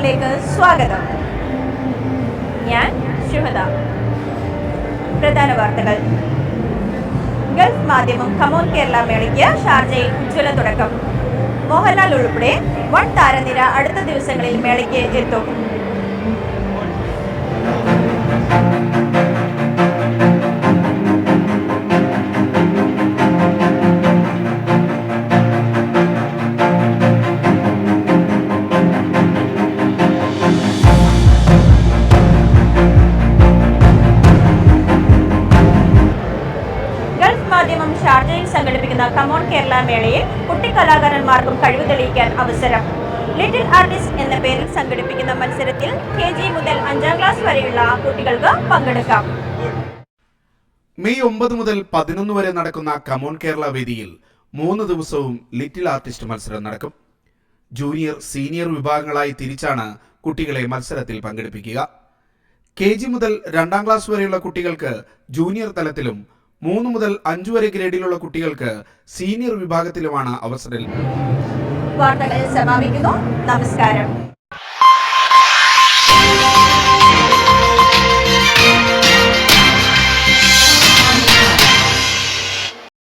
വാർത്തകളിലേക്ക് സ്വാഗതം. ഞാൻ ശുഹദ. പ്രധാന വാർത്തകൾ. ഗൾഫ് മാധ്യമം കമോൺ കേരള മേളയ്ക്ക് ഷാർജയിൽ ഉജ്ജ്വല തുടക്കം. മോഹൻലാൽ ഉൾപ്പെടെ വൻ താരനിര അടുത്ത ദിവസങ്ങളിൽ മേളയ്ക്ക് എത്തും. മാധ്യമം ഷാർജയിൽ സംഘടിപ്പിക്കുന്ന കമോൺ കേരള മേളയിൽ കുട്ടിക്കലാകാരന്മാർക്കും കഴിവ് തെളിയിക്കാൻ അവസരം. ലിറ്റിൽ ആർട്ടിസ്റ്റ് എന്ന പേരിൽ സംഘടിപ്പിക്കുന്ന മത്സരത്തിൽ KG മുതൽ 5ാം ക്ലാസ് വരെയുള്ള കുട്ടികൾക്ക് പങ്കെടുക്കാം. മെയ് 9 മുതൽ 11 വരെ നടക്കുന്ന കമോൺ കേരള വേദിയിൽ 3 ദിവസവും ലിറ്റിൽ ആർട്ടിസ്റ്റ് മത്സരം നടക്കും. ജൂനിയർ, സീനിയർ വിഭാഗങ്ങളായി തിരിച്ചാണ് കുട്ടികളെ മത്സരത്തിൽ പങ്കെടുപ്പിക്കുക. KG മുതൽ 2ാം ക്ലാസ് വരെയുള്ള കുട്ടികൾക്ക് ജൂനിയർ തലത്തിലും 3 മുതൽ 5 വരെ ഗ്രേഡിലുള്ള കുട്ടികൾക്ക് സീനിയർ വിഭാഗത്തിലുമാണ് അവസരം. വാർത്തകൾ സമാപിക്കുന്നു. നമസ്കാരം.